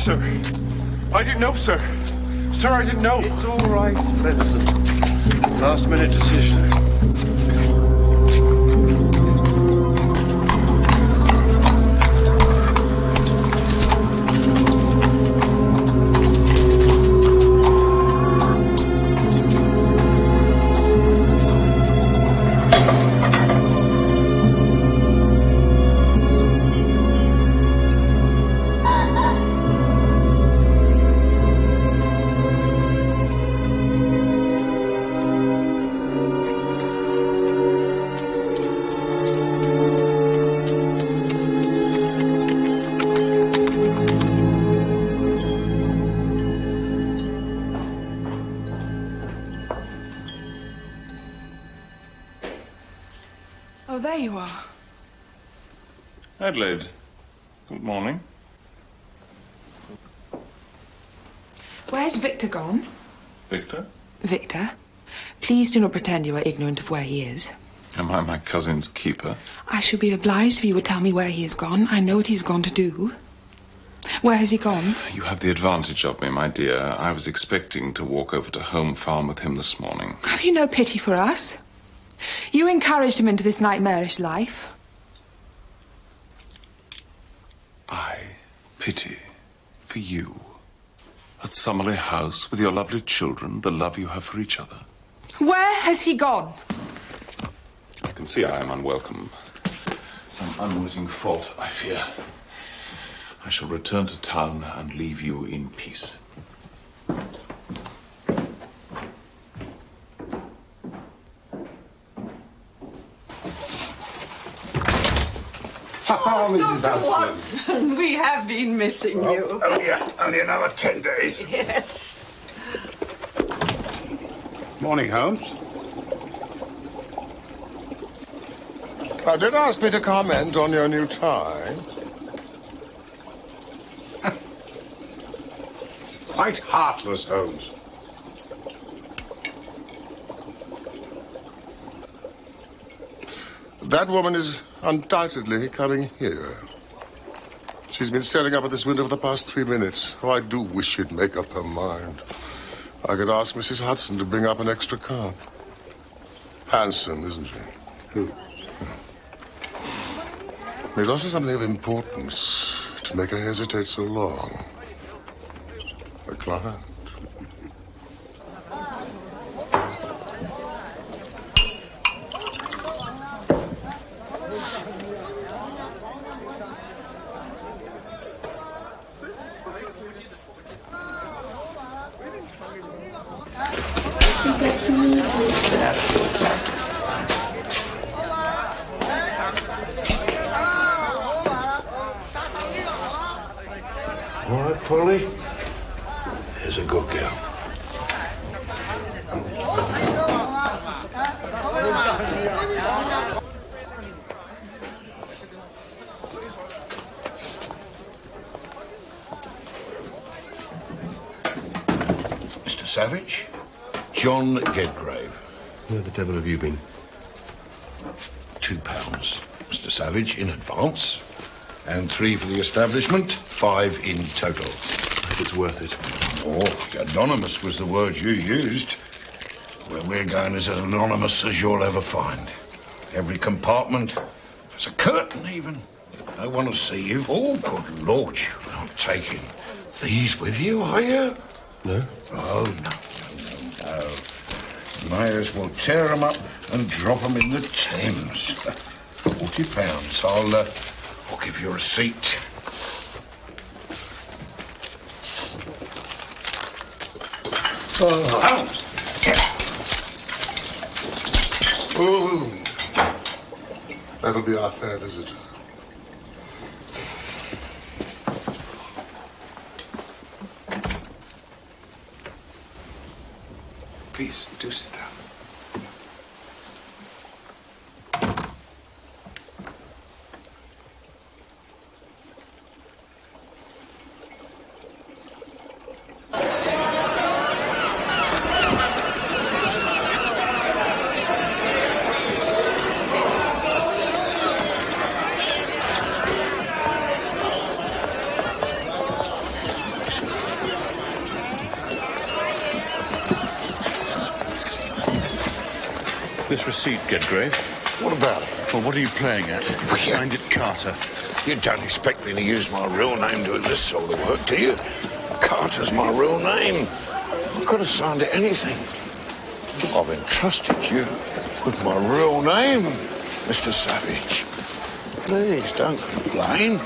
Sir, I didn't know, sir. Sir, I didn't know. It's all right, Benson. Last-minute decision. Oh, there you are. Adelaide, good morning. Where's Victor gone? Victor? Victor, please do not pretend you are ignorant of where he is. Am I my cousin's keeper? I should be obliged if you would tell me where he has gone. I know what he's gone to do. Where has he gone? You have the advantage of me, my dear. I was expecting to walk over to Home Farm with him this morning. Have you no pity for us? You encouraged him into this nightmarish life. I pity for you. At Summerley House with your lovely children, the love you have for each other. Where has he gone? I can see I am unwelcome. Some unwitting fault, I fear. I shall return to town and leave you in peace. Oh, Mrs. Dr. Watson, we have been missing you. Only another 10 days. Yes. Morning, Holmes. Did ask me to comment on your new tie. Quite heartless, Holmes. That woman is undoubtedly coming here. She's been staring up at this window for the past 3 minutes. Oh, I do wish she'd make up her mind. I could ask Mrs. Hudson to bring up an extra card. Handsome, isn't she? Who? There's also something of importance to make her hesitate so long. A client. All right, Polly. Here's a good girl. Mr. Savage, John Gedgrave. Where the devil have you been? £2, Mr. Savage, in advance. And 3 for the establishment, 5 in total. If it's worth it. Oh, anonymous was the word you used. Where we're going is as anonymous as you'll ever find. Every compartment, there's a curtain even. No one will see you. Oh, good Lord, you're not taking these with you, are you? No? Oh, no. May as well tear them up and drop them in the Thames. £40. I'll give you a receipt. Holmes! Oh, that'll be our fair visitor. Please, do sit down. This receipt, Gedgrave. What about it? Well, what are you playing at? I signed it Carter. You don't expect me to use my real name doing this sort of work, do you? Carter's my real name. I could have signed it anything. I've entrusted you with my real name, Mr. Savage. Please, don't complain.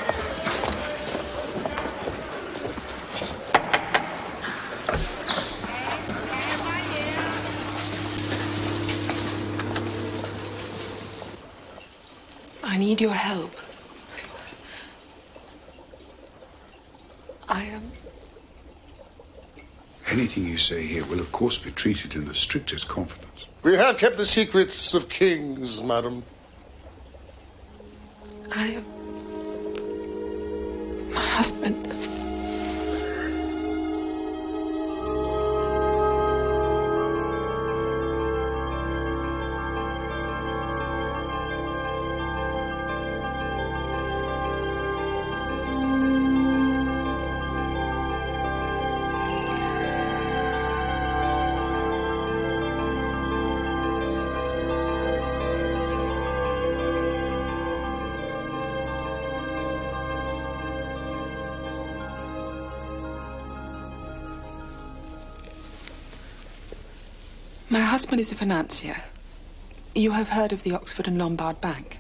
I need your help. Anything you say here will, of course, be treated in the strictest confidence. We have kept the secrets of kings, madam. I am... My husband. My husband is a financier. You have heard of the Oxford and Lombard Bank?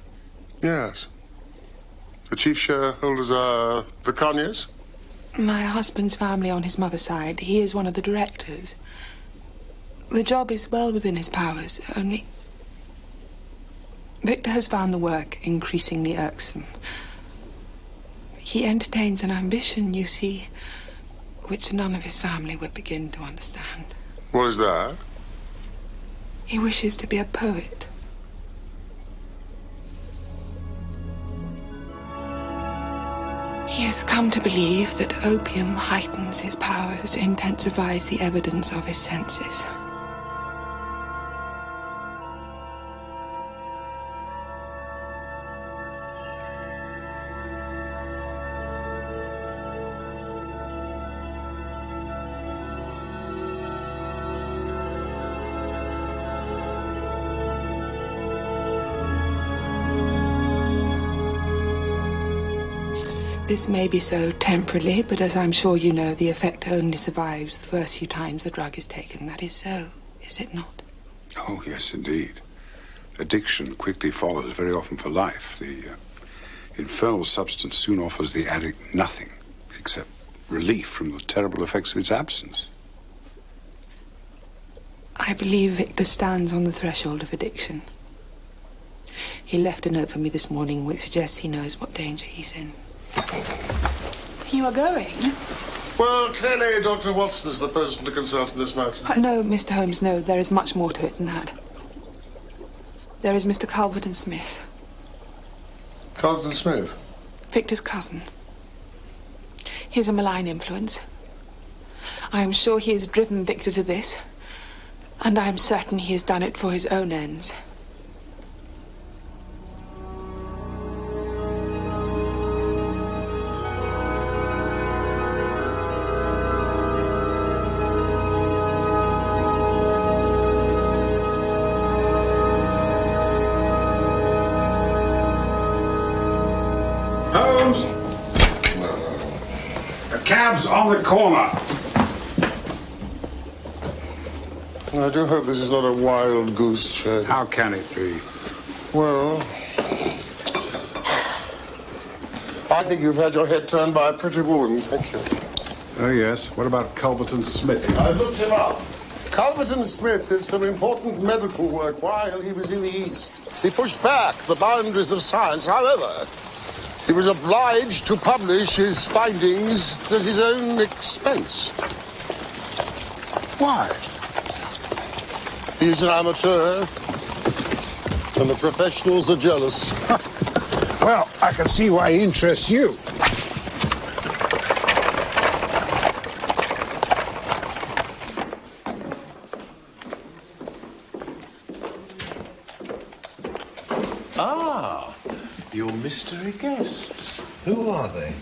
Yes. The chief shareholders are the Conyers? My husband's family on his mother's side. He is one of the directors. The job is well within his powers, only... Victor has found the work increasingly irksome. He entertains an ambition, you see, which none of his family would begin to understand. What is that? He wishes to be a poet. He has come to believe that opium heightens his powers, intensifies the evidence of his senses. This may be so temporarily, but as I'm sure you know, the effect only survives the first few times the drug is taken. That is so, is it not? Oh, yes, indeed. Addiction quickly follows, very often for life. The infernal substance soon offers the addict nothing except relief from the terrible effects of its absence. I believe Victor stands on the threshold of addiction. He left a note for me this morning which suggests he knows what danger he's in. You are going? Well, clearly Dr. Watson is the person to consult in this matter. No, Mr. Holmes, no. There is much more to it than that. There is Mr. Culverton Smith. Culverton Smith? Victor's cousin. He is a malign influence. I am sure he has driven Victor to this, and I am certain he has done it for his own ends. Holmes! The cab's on the corner. I do hope this is not a wild goose chase. How can it be? Well, I think you've had your head turned by a pretty woman, thank you. Oh, yes. What about Culverton Smith? I looked him up. Culverton Smith did some important medical work while he was in the East. He pushed back the boundaries of science. However, he was obliged to publish his findings at his own expense. Why? He's an amateur, and the professionals are jealous. Well, I can see why he interests you. Ah, your mystery guests. Who are they?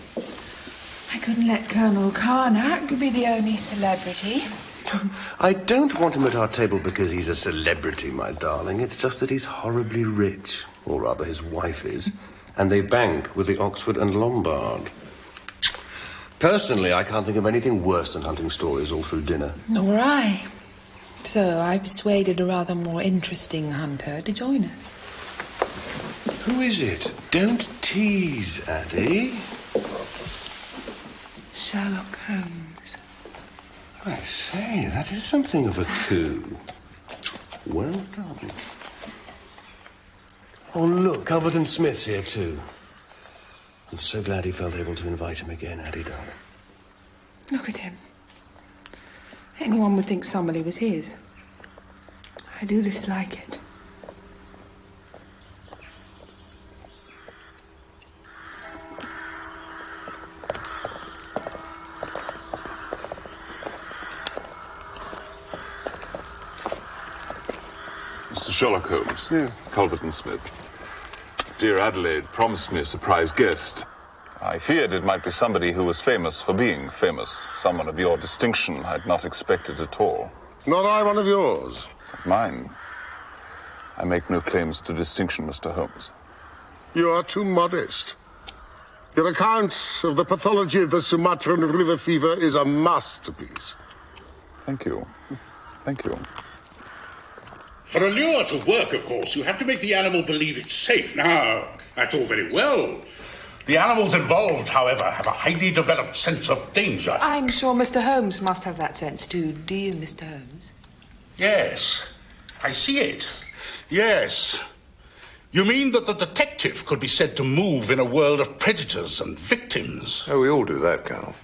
I couldn't let Colonel Carnac be the only celebrity. I don't want him at our table because he's a celebrity, my darling. It's just that he's horribly rich, or rather his wife is, and they bank with the Oxford and Lombard. Personally, I can't think of anything worse than hunting stories all through dinner. Nor I. So I persuaded a rather more interesting hunter to join us. Who is it? Don't tease, Addie. Sherlock Holmes. I say, that is something of a coup. Well done. Oh, look, Culverton Smith's here, too. I'm so glad he felt able to invite him again, Addie, darling. Look at him. Anyone would think somebody was his. I do dislike it. Mr. Sherlock Holmes. Yeah. Culverton Smith. Dear Adelaide promised me a surprise guest. I feared it might be somebody who was famous for being famous. Someone of your distinction I'd not expected at all. Not I one of yours. Mine. I make no claims to distinction, Mr. Holmes. You are too modest. Your account of the pathology of the Sumatran river fever is a masterpiece. Thank you. Thank you. For a lure to work, of course, you have to make the animal believe it's safe. Now, that's all very well. The animals involved, however, have a highly developed sense of danger. I'm sure Mr. Holmes must have that sense too. Do you, Mr. Holmes? Yes, I see it. Yes. You mean that the detective could be said to move in a world of predators and victims? Oh, we all do that, Colonel.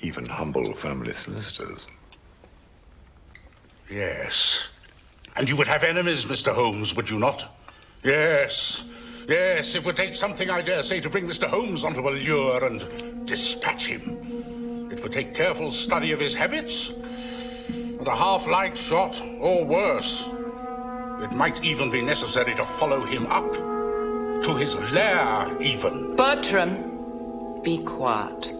Even humble family solicitors. Yes. And you would have enemies, Mr. Holmes, would you not? Yes. Yes, it would take something, I dare say, to bring Mr. Holmes onto a lure and dispatch him. It would take careful study of his habits, and a half-light shot, or worse. It might even be necessary to follow him up, to his lair, even. Bertram, be quiet.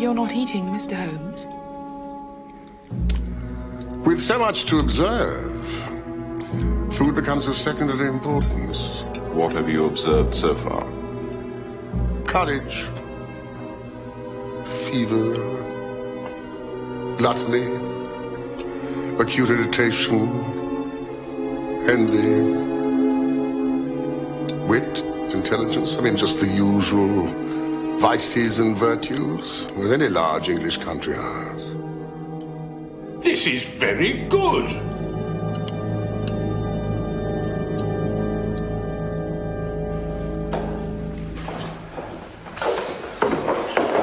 You're not eating, Mr. Holmes. With so much to observe, food becomes of secondary importance. What have you observed so far? Courage, fever, gluttony, acute irritation, envy, wit, intelligence. I mean, just the usual vices and virtues that any large English country has. This is very good.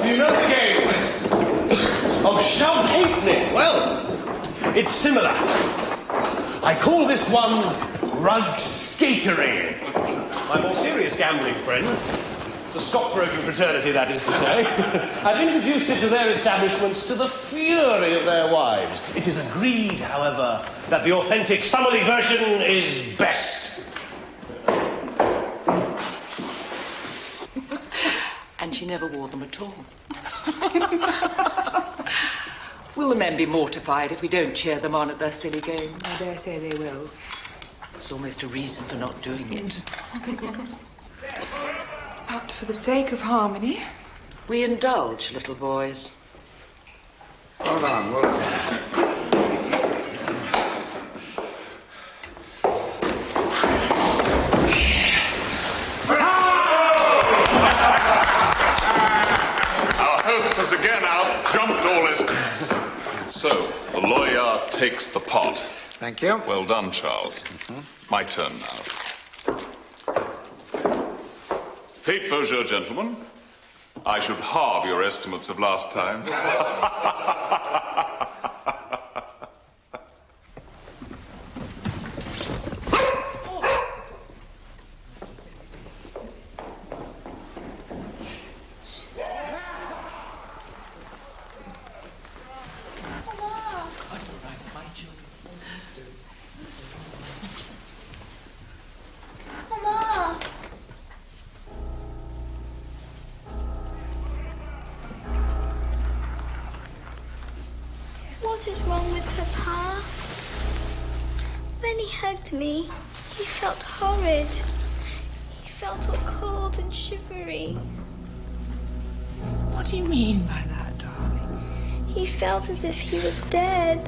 Do you know the game of shove halfpenny? Well, it's similar. I call this one rug skatery. My more serious gambling friends, the stockbroking fraternity, that is to say, have introduced it to their establishments to the fury of their wives. It is agreed, however, that the authentic Summerlee version is best. And she never wore them at all. Will the men be mortified if we don't cheer them on at their silly game? I dare say they will. It's almost a reason for not doing it. But for the sake of harmony... We indulge, little boys. Hold on, well... Our host has again out-jumped all estimates. So, the lawyer takes the pot. Thank you. Well done, Charles. My turn now. Fate Vosger, gentlemen. I should halve your estimates of last time. What is wrong with Papa? When he hugged me, he felt horrid. He felt all cold and shivery. What do you mean by that, darling? He felt as if he was dead.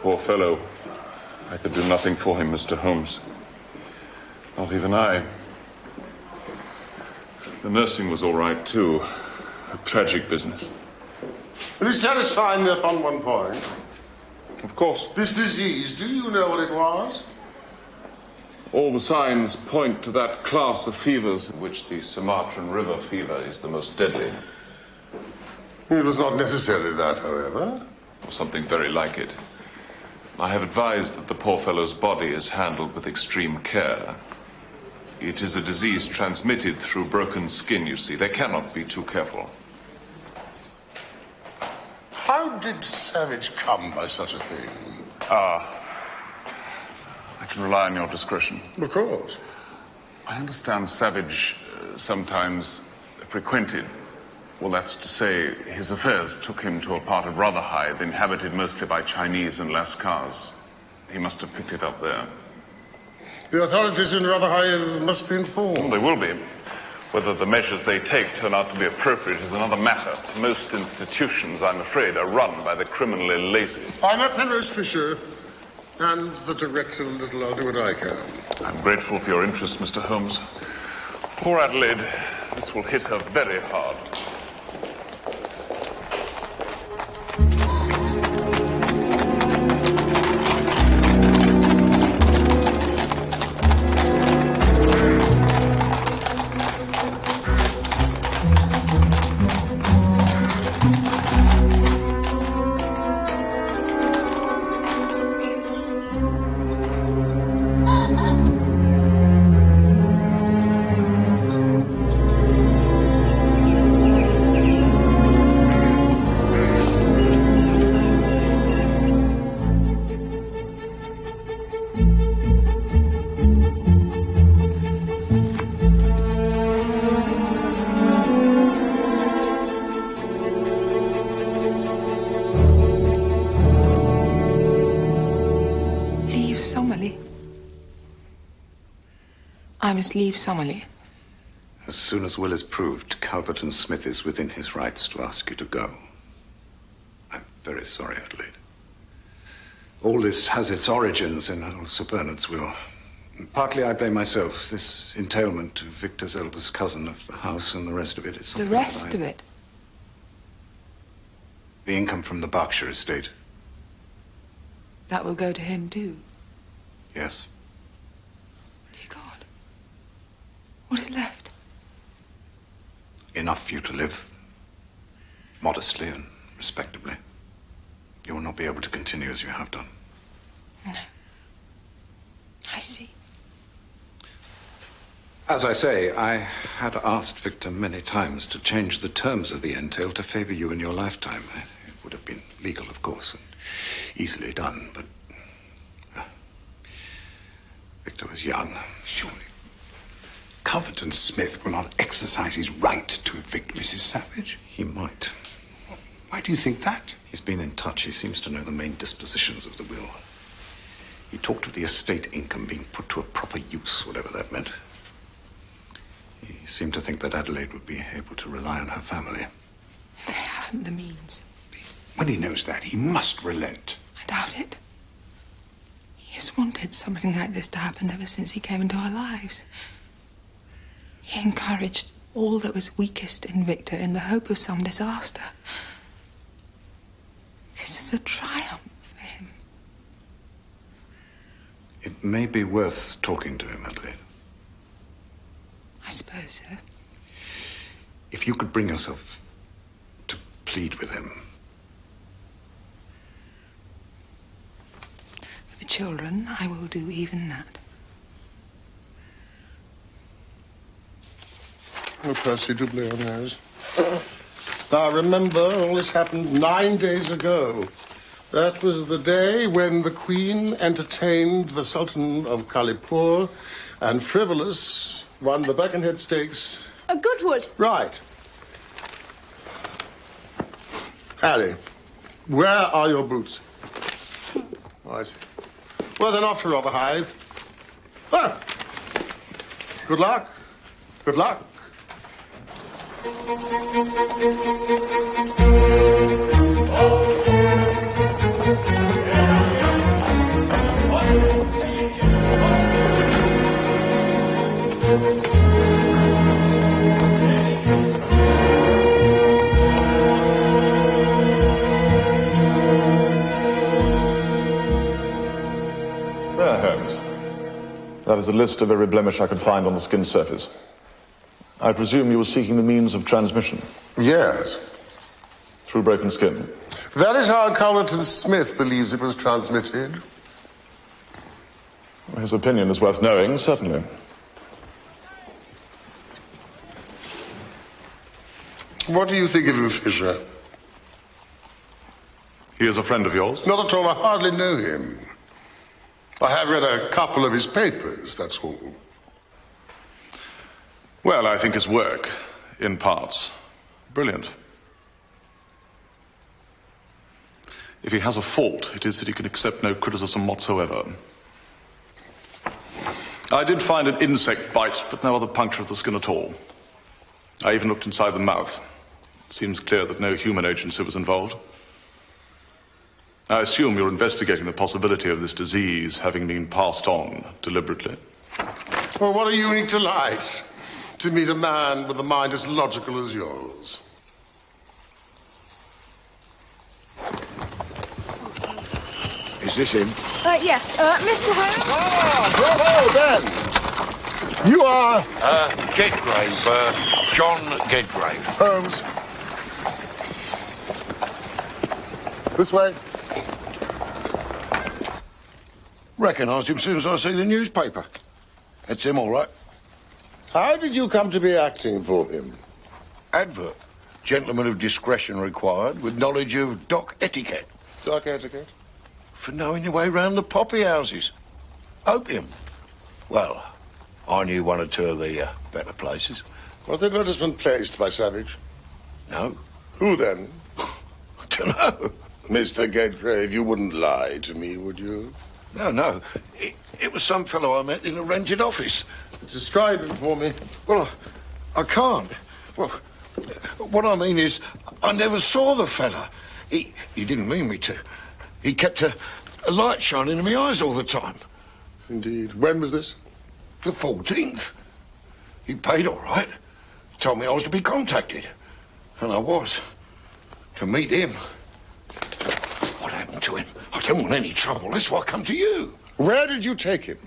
poor fellow. I could do nothing for him, Mr. Holmes. Not even I. The nursing was all right, too. A tragic business. Will you satisfy me upon one point? Of course. This disease, do you know what it was? All the signs point to that class of fevers in which the Sumatran River fever is the most deadly. It was not necessarily that, however. Or something very like it. I have advised that the poor fellow's body is handled with extreme care. It is a disease transmitted through broken skin, you see. They cannot be too careful. How did Savage come by such a thing? I can rely on your discretion. Of course. I understand Savage sometimes frequented, well, that's to say, his affairs took him to a part of Rotherhithe inhabited mostly by Chinese and Lascars. He must have picked it up there. The authorities in Rotherhithe must be informed. Well, they will be. Whether the measures they take turn out to be appropriate is another matter. Most institutions, I'm afraid, are run by the criminally lazy. I'm a Penrose Fisher, and the director of Little. I'll do what I can. I'm grateful for your interest, Mr. Holmes. Poor Adelaide, this will hit her very hard. I must leave Summerley. As soon as will is proved, Calvert and Smith is within his rights to ask you to go. I'm very sorry, Adelaide. All this has its origins in old Sir Bernard's will. Partly I blame myself. This entailment to Victor's eldest cousin of the house and the rest of it is something The rest of it? The income from the Berkshire estate. That will go to him, too? Yes. Dear God. What is left? Enough for you to live. Modestly and respectably. You will not be able to continue as you have done. No. I see. As I say, I had asked Victor many times to change the terms of the entail to favor you in your lifetime. It would have been legal, of course, and easily done, but Victor was young. Surely Calvert and Smith will not exercise his right to evict Mrs. Savage. He might. Why do you think that? He's been in touch. He seems to know the main dispositions of the will. He talked of the estate income being put to a proper use, whatever that meant. He seemed to think that Adelaide would be able to rely on her family. They haven't the means. When he knows that, he must relent. I doubt it. He has wanted something like this to happen ever since he came into our lives. He encouraged all that was weakest in Victor in the hope of some disaster. This is a triumph for him. It may be worth talking to him, Adelaide. I suppose so. If you could bring yourself to plead with him. For the children, I will do even that. Oh, Percy, do blow your nose. Now, remember, all this happened 9 days ago. That was the day when the Queen entertained the Sultan of Kalipur, and Frivolous won the Birkenhead Stakes. Goodwood. Right. Harry, where are your boots? Oh, I see. Well, then off to Rotherhithe. Ah! Good luck. Good luck. There, Holmes. That is a list of every blemish I could find on the skin surface. I presume you were seeking the means of transmission? Yes. Through broken skin? That is how Carleton Smith believes it was transmitted. His opinion is worth knowing, certainly. What do you think of him, Fisher? He is a friend of yours? Not at all. I hardly know him. I have read a couple of his papers, that's all. Well, I think his work, in parts, brilliant. If he has a fault, it is that he can accept no criticism whatsoever. I did find an insect bite, but no other puncture of the skin at all. I even looked inside the mouth. It seems clear that no human agency was involved. I assume you're investigating the possibility of this disease having been passed on deliberately. Well, what a unique delight to meet a man with a mind as logical as yours. Is this him? Yes, Mr. Holmes? Ah, bravo, Ben. You are... Gedgrave, John Gedgrave. Holmes. This way. Recognised him as soon as I see the newspaper. That's him, all right. How did you come to be acting for him? Advert. Gentleman of discretion required, with knowledge of dock etiquette. Dock etiquette? For knowing your way round the poppy houses. Opium. Well, I knew one or two of the better places. Was the advertisement placed by Savage? No. Who then? I don't know. Mr. Gedgrave, you wouldn't lie to me, would you? No. It was some fellow I met in a rented office. Describe him for me. Well, I can't. Well, what I mean is, I never saw the fella. He didn't mean me to. He kept a light shining in my eyes all the time. Indeed. When was this? The 14th. He paid all right. Told me I was to be contacted. And I was. To meet him. What happened to him? I don't want any trouble. That's why I come to you. Where did you take him?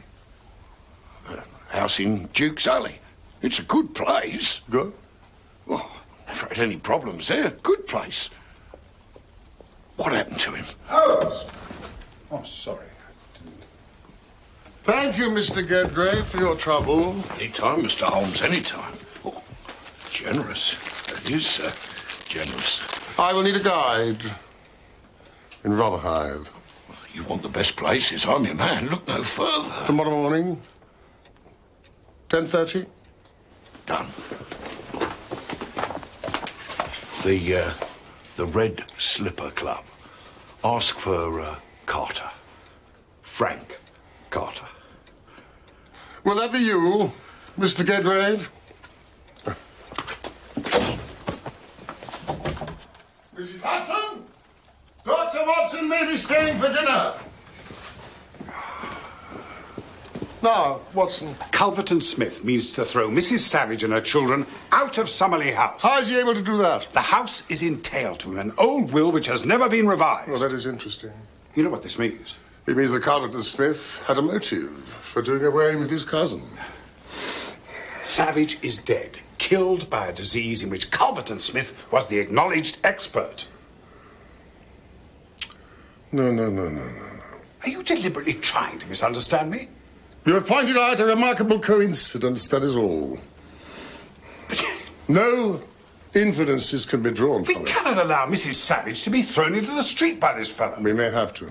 A house in Duke's Alley. It's a good place. Good? Well, never had any problems there. Good place. What happened to him? Holmes! Oh, sorry. Thank you, Mr. Gedgrave, for your trouble. Anytime, Mr. Holmes, anytime. Oh, generous. That is, generous. I will need a guide. In Rotherhithe. You want the best places. I'm your man. Look no further. Tomorrow morning? 10:30? Done. The Red Slipper Club. Ask for, Carter. Frank Carter. Will that be you, Mr. Gedgrave? Mrs. Hudson? Dr. Watson may be staying for dinner. Now, Watson. Culverton Smith means to throw Mrs. Savage and her children out of Summerley House. How is he able to do that? The house is entailed to him, an old will which has never been revised. Well, that is interesting. You know what this means? It means that Carleton Smith had a motive for doing away with his cousin. Savage is dead, killed by a disease in which Culverton Smith was the acknowledged expert. No. Are you deliberately trying to misunderstand me? You have pointed out a remarkable coincidence, that is all. No inferences can be drawn from it. We cannot allow Mrs. Savage to be thrown into the street by this fellow. We may have to.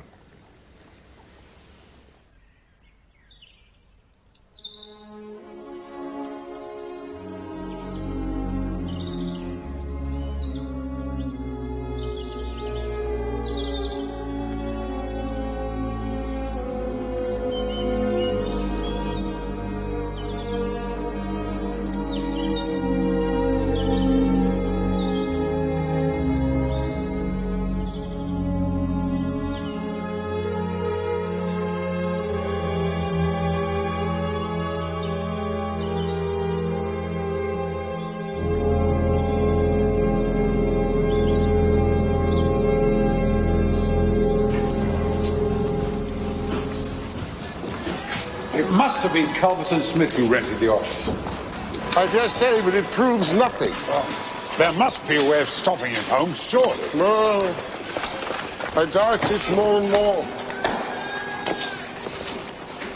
must have been Culverton Smith who rented the office. I dare say, but it proves nothing. There must be a way of stopping him, Holmes, surely. No, I doubt it more and more.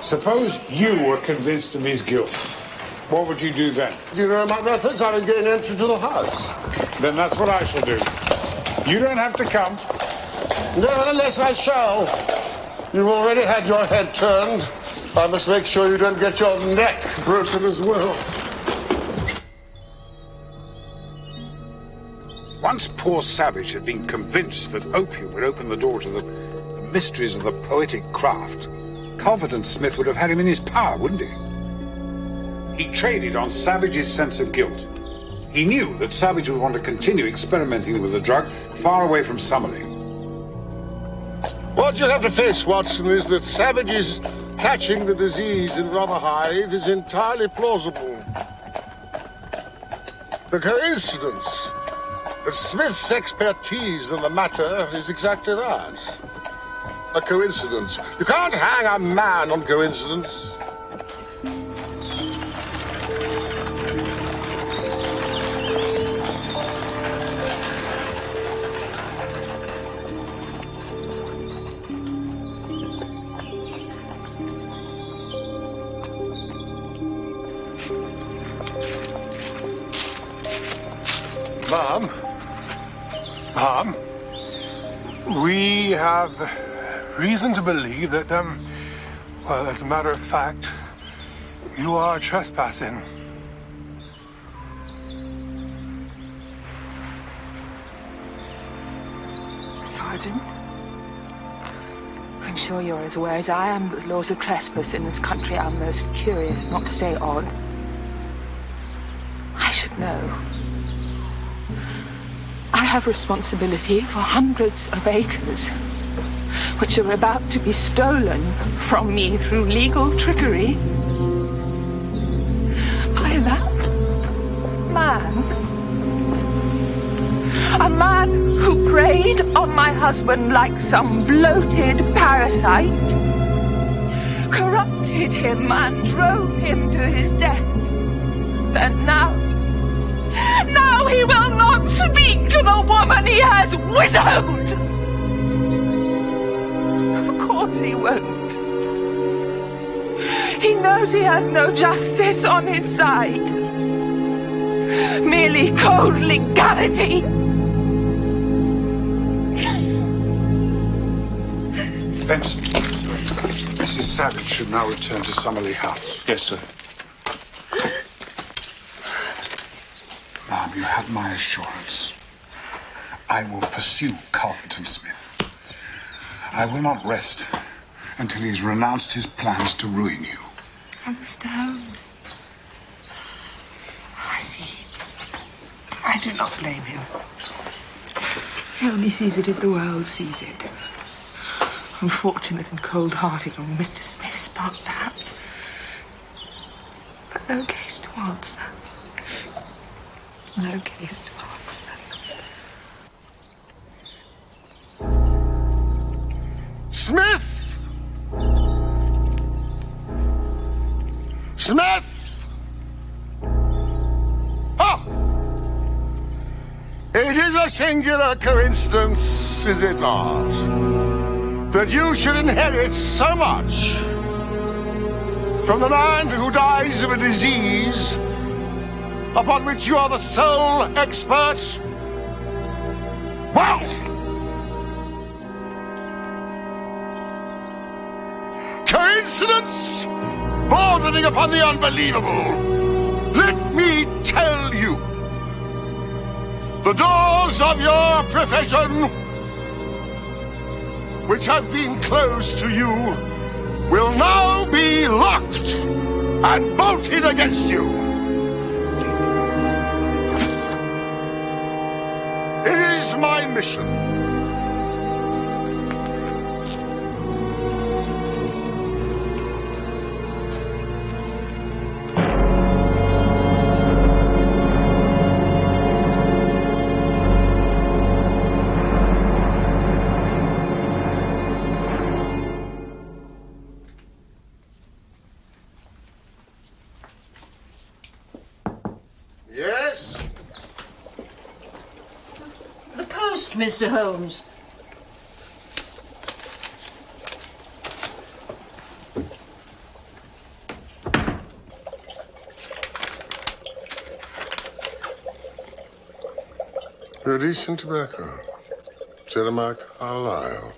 Suppose you were convinced of his guilt. What would you do then? You know my methods. I would gain entry to the house. Then that's what I shall do. You don't have to come. Nevertheless, I shall. You've already had your head turned. I must make sure you don't get your neck broken as well. Once poor Savage had been convinced that opium would open the door to the mysteries of the poetic craft, Culverton Smith would have had him in his power, wouldn't he? He traded on Savage's sense of guilt. He knew that Savage would want to continue experimenting with the drug far away from Summerley. What you have to face, Watson, is that Savage's catching the disease in Rotherhithe is entirely plausible. The coincidence that Smith's expertise in the matter is exactly that. A coincidence. You can't hang a man on coincidence. Mom, we have reason to believe that, well, as a matter of fact, you are trespassing. Sergeant, I'm sure you're as aware as I am that the laws of trespass in this country are most curious, not to say odd. I should know. I have responsibility for hundreds of acres, which are about to be stolen from me through legal trickery. By that man, a man who preyed on my husband like some bloated parasite, corrupted him and drove him to his death. And now he will not speak to the woman he has widowed. Of course he won't. He knows he has no justice on his side. Merely cold legality. Benson, Mrs. Savage should now return to Summerley House. Yes, sir. Ma'am, you had my assurance. I will pursue Culverton Smith. I will not rest until he has renounced his plans to ruin you. Oh, Mr. Holmes. I see. I do not blame him. He only sees it as the world sees it. Unfortunate and cold-hearted on Mr. Smith's part, perhaps. But no case to answer. No case to answer. Smith! Smith! Oh! It is a singular coincidence, is it not, that you should inherit so much from the man who dies of a disease upon which you are the sole expert? Well, coincidence bordering upon the unbelievable. Let me tell you, the doors of your profession, which have been closed to you, will now be locked and bolted against you. It is my mission Mr. Holmes. Releasing tobacco. Jeremiah Carlyle.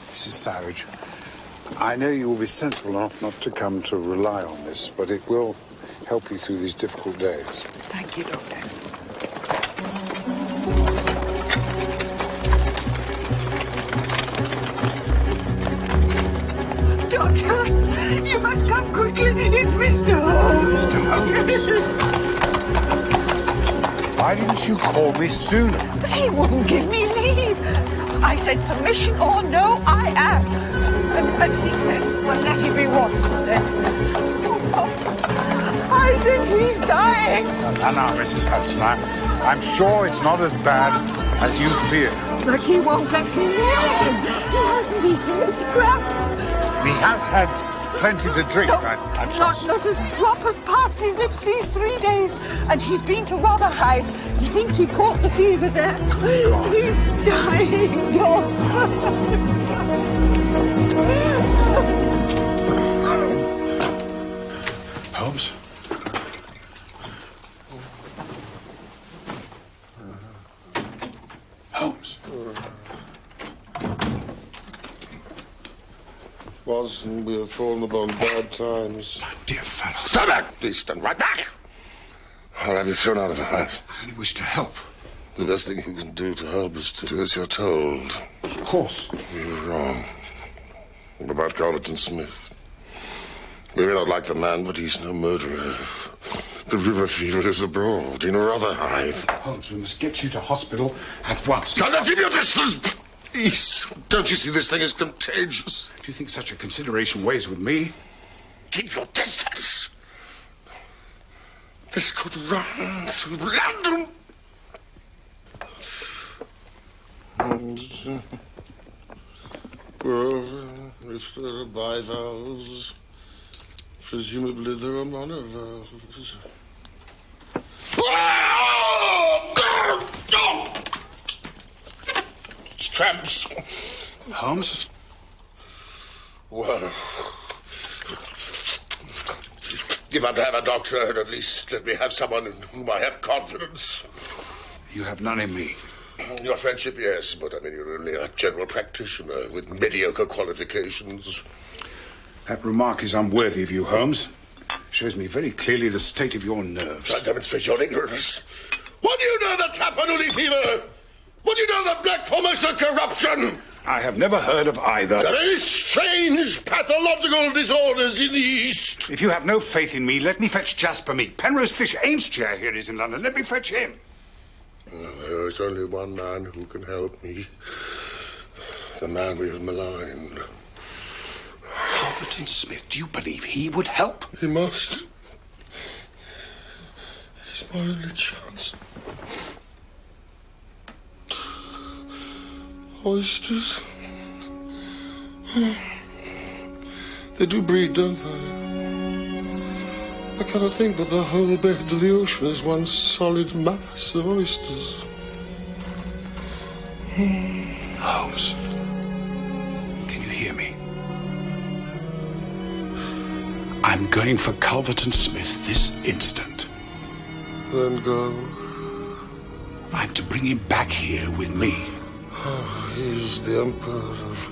Mrs. Savage, I know you will be sensible enough not to come to rely on this, but it will help you through these difficult days. Thank you, Doctor. Doctor, you must come quickly. It's Mr. Holmes. Mr. Holmes? Yes. Why didn't you call me sooner? But he wouldn't give me leave. So I said, permission or no, I am. And he said, well, let it be Watson then. Oh, Doctor, I think he's dying. Now, Mrs. Hudson, I'm sure it's not as bad as you fear. But he won't let me near him. He hasn't eaten a scrap. He has had plenty to drink, No, I'm not a drop has passed his lips these 3 days. And he's been to Rotherhithe. He thinks he caught the fever there. He's dying, Doctor. Holmes? Holmes? Watson, we have fallen upon bad times. My dear fellow. Stand back! Please stand right back! I'll have you thrown out of the house. I only wish to help. The best thing you can do to help is to do as you're told. Of course. You were wrong. What about Calverton Smith? We may not like the man, but he's no murderer. The river fever is abroad in Rotherhithe. Holmes, we must get you to hospital at once. Now, keep your distance! Please. Don't you see this thing is contagious? Do you think such a consideration weighs with me? Keep your distance. This could run through London. Well, if there are bivalves, presumably there are monovalves. It's cramps. Holmes? Well, if I'm to have a doctor, at least let me have someone in whom I have confidence. You have none in me. Your friendship, yes, but I mean, you're only a general practitioner with mediocre qualifications. That remark is unworthy of you, Holmes. Shows me very clearly the state of your nerves. That demonstrates your ignorance. What do you know that's Tapanuli fever? What do you know that Black Formosa corruption? I have never heard of either. Very strange pathological disorders in the East. If you have no faith in me, let me fetch Jasper Meek. Penrose Fish Ainschair here is in London. Let me fetch him. There is only one man who can help me. The man we have maligned. Calverton Smith, do you believe he would help? He must. It's my only chance. Oysters. They do breed, don't they? I cannot think that the whole bed of the ocean is one solid mass of oysters. Holmes, can you hear me? I'm going for Calverton Smith this instant. Then go. I'm to bring him back here with me. Oh, he is the emperor of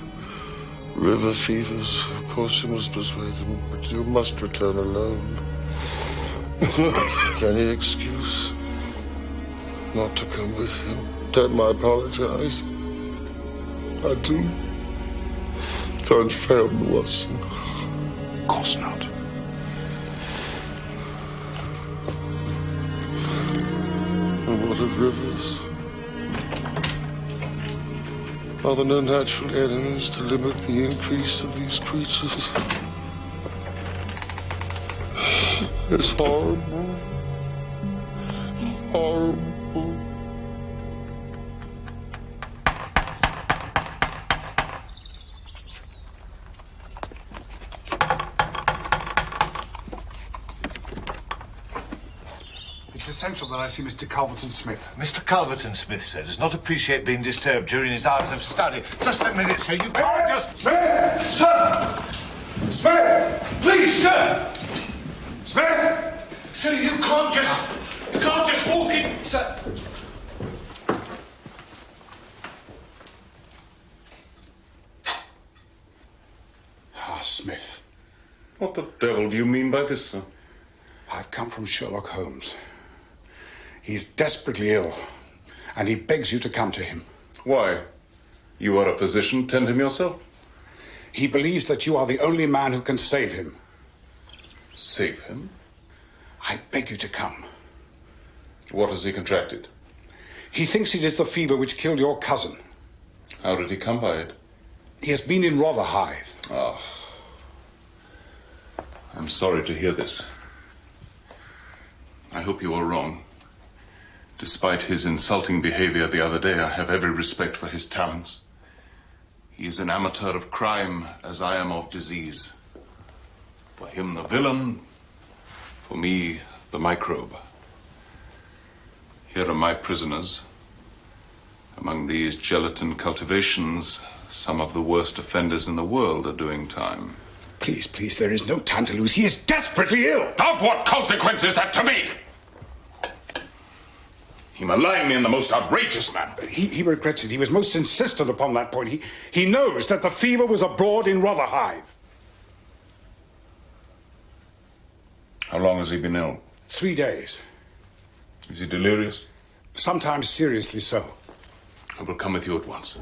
river fevers. Of course you must persuade him, but you must return alone. Any excuse not to come with him? Don't I apologize? I do. Don't fail me, Watson. Of course not. And what of rivers? Are there no natural enemies to limit the increase of these creatures? It's horrible. Horrible. Marshal, that I see Mr. Culverton Smith. Mr. Culverton Smith, sir, does not appreciate being disturbed during his hours of study. Just a minute, sir. You can't just... Smith! Sir! Smith! Please, sir! Smith! Sir, you can't just walk in, sir. Ah, Smith. What the devil do you mean by this, sir? I've come from Sherlock Holmes. He's desperately ill, and he begs you to come to him. Why? You are a physician. Tend him yourself. He believes that you are the only man who can save him. Save him? I beg you to come. What has he contracted? He thinks it is the fever which killed your cousin. How did he come by it? He has been in Rotherhithe. Ah. I'm sorry to hear this. I hope you are wrong. Despite his insulting behavior the other day, I have every respect for his talents. He is an amateur of crime, as I am of disease. For him, the villain. For me, the microbe. Here are my prisoners. Among these gelatin cultivations, some of the worst offenders in the world are doing time. Please, please, there is no time to lose. He is desperately ill. Of what consequence is that to me? He maligned me in the most outrageous manner. He regrets it. He was most insistent upon that point. He knows that the fever was abroad in Rotherhithe. How long has he been ill? 3 days. Is he delirious? Sometimes seriously so. I will come with you at once.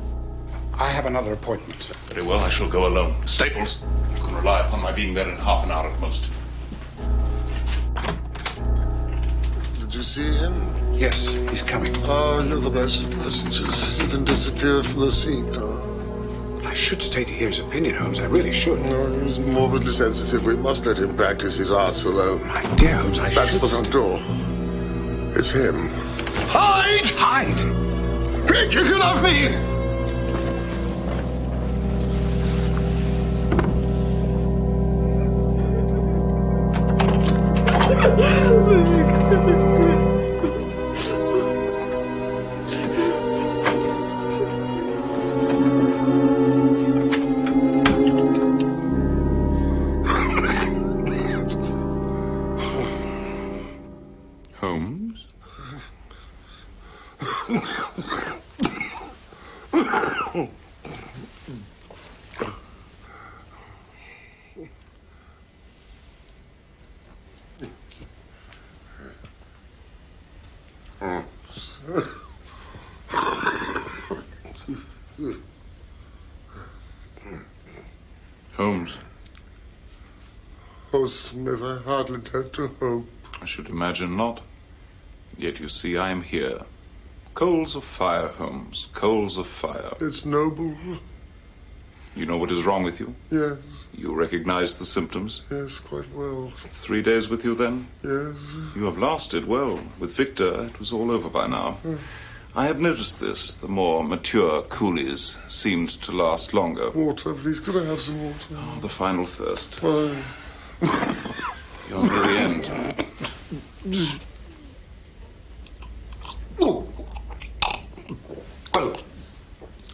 I have another appointment. Very well, I shall go alone. Staples, you can rely upon my being there in half an hour at most. Did you see him? Yes, he's coming. Oh, you're the best of messengers. You can disappear from the scene. Oh. I should stay to hear his opinion, Holmes. I really should. No, he's morbidly sensitive. We must let him practice his arts alone. My dear Holmes, That's the front door. It's him. Hide! Hide! Quick, you get off me! Holmes? Holmes. Oh, Smith, I hardly dare to hope. I should imagine not. Yet you see, I am here. Coals of fire, Holmes. Coals of fire. It's noble. You know what is wrong with you? Yes. You recognize the symptoms? Yes, quite well. 3 days with you, then? Yes. You have lasted well. With Victor, it was all over by now. I have noticed this. The more mature coolies seemed to last longer. Water, please. Could I have some water? Oh, the final thirst. Why? Your very end. Oh.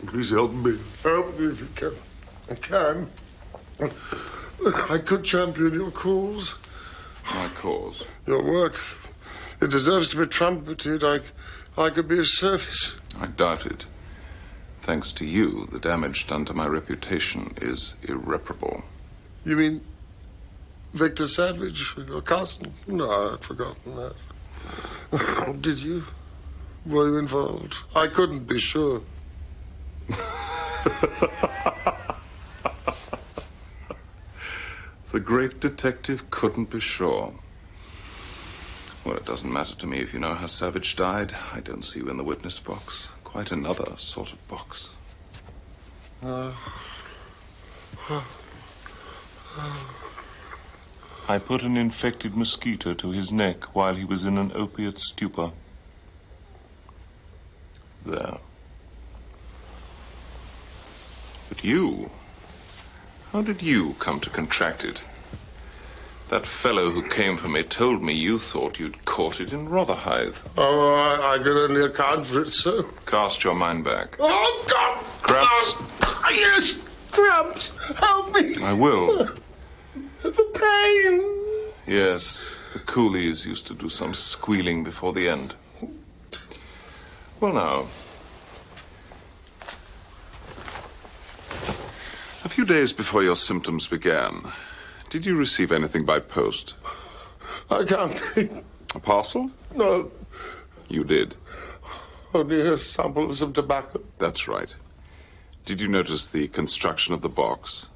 Please help me. Help me if you can. I can. I could champion your cause. My cause? Your work. It deserves to be trumpeted. I could be of service. I doubt it. Thanks to you, the damage done to my reputation is irreparable. You mean Victor Savage, your cousin? No, I'd forgotten that. Did you? Were you involved? I couldn't be sure. The great detective couldn't be sure. Well, it doesn't matter to me if you know how Savage died. I don't see you in the witness box. Quite another sort of box. I put an infected mosquito to his neck while he was in an opiate stupor. There. But you... How did you come to contract it? That fellow who came for me told me you thought you'd caught it in Rotherhithe. Oh, I can only account for it, sir. Cast your mind back. Oh, God! Cramps? Oh, yes, cramps! Help me! I will. The pain! Yes, the coolies used to do some squealing before the end. Well, now. A few days before your symptoms began, did you receive anything by post? I can't think. A parcel? No. You did? Only a sample of some tobacco. That's right. Did you notice the construction of the box?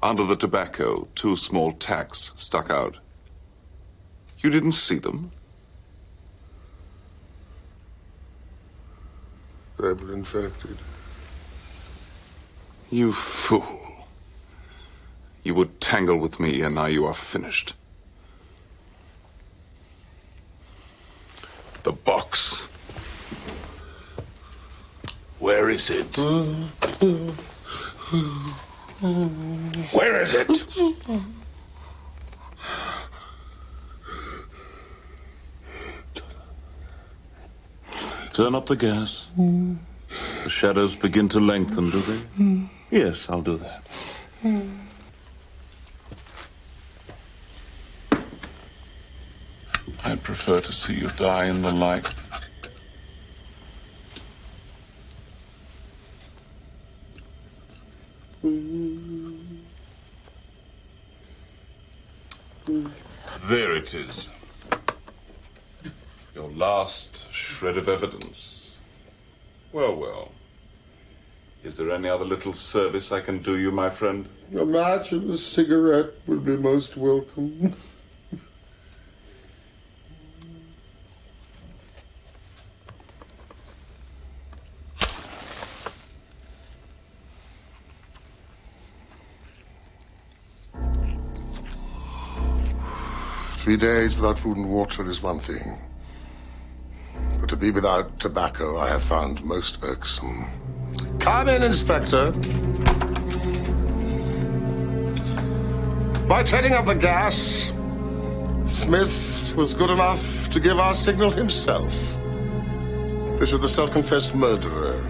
Under the tobacco, 2 small tacks stuck out. You didn't see them? They were infected. You fool. You would tangle with me, and now you are finished. The box. Where is it? Where is it? Turn up the gas. The shadows begin to lengthen, do they? Yes, I'll do that. I'd prefer to see you die in the light. There it is. Your last shred of evidence. Well, well. Is there any other little service I can do you, my friend? A match and a cigarette would be most welcome. Three days without food and water is one thing. But to be without tobacco, I have found most irksome. Come in, Inspector. By turning off the gas, Smith was good enough to give our signal himself. This is the self-confessed murderer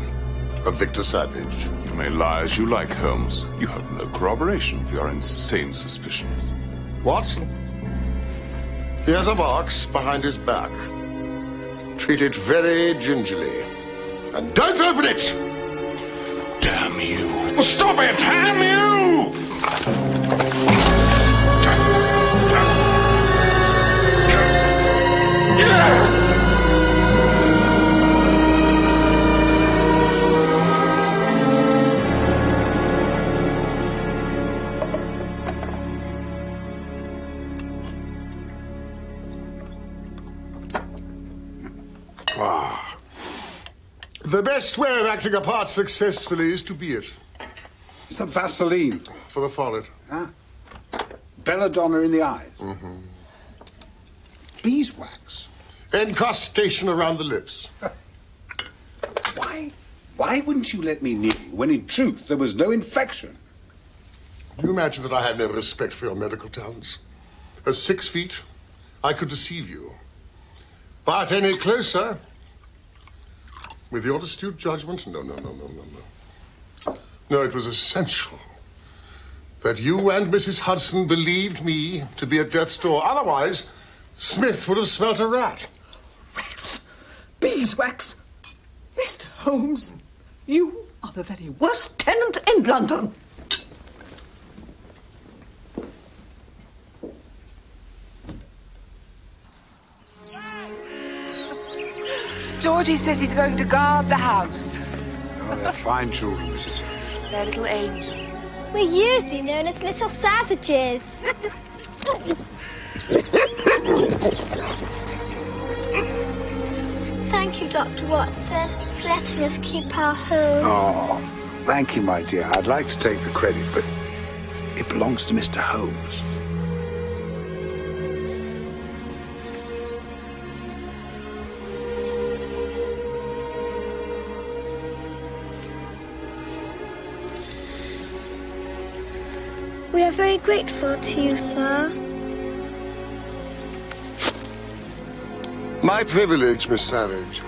of Victor Savage. You may lie as you like, Holmes. You have no corroboration for your insane suspicions. Watson, he has a box behind his back. Treat it very gingerly. And don't open it! Damn you. Stop it! Damn you! The best way of acting a part successfully is to be it. Is that Vaseline? For the forehead. Ah. Belladonna in the eyes. Mm-hmm. Beeswax. Encrustation around the lips. Why wouldn't you let me near you when in truth there was no infection? Do you imagine that I have no respect for your medical talents? At 6 feet, I could deceive you. But any closer, with your astute judgment, no. No, it was essential that you and Mrs. Hudson believed me to be at death's door. Otherwise, Smith would have smelt a rat. Rats? Beeswax? Mr. Holmes, you are the very worst tenant in London. Georgie says he's going to guard the house. Oh, they're fine children, Mrs. Holmes. They're little angels. We're usually known as little savages. Thank you, Dr. Watson, for letting us keep our home. Oh, thank you, my dear. I'd like to take the credit, but it belongs to Mr. Holmes. We are very grateful to you, sir. My privilege, Miss Savage.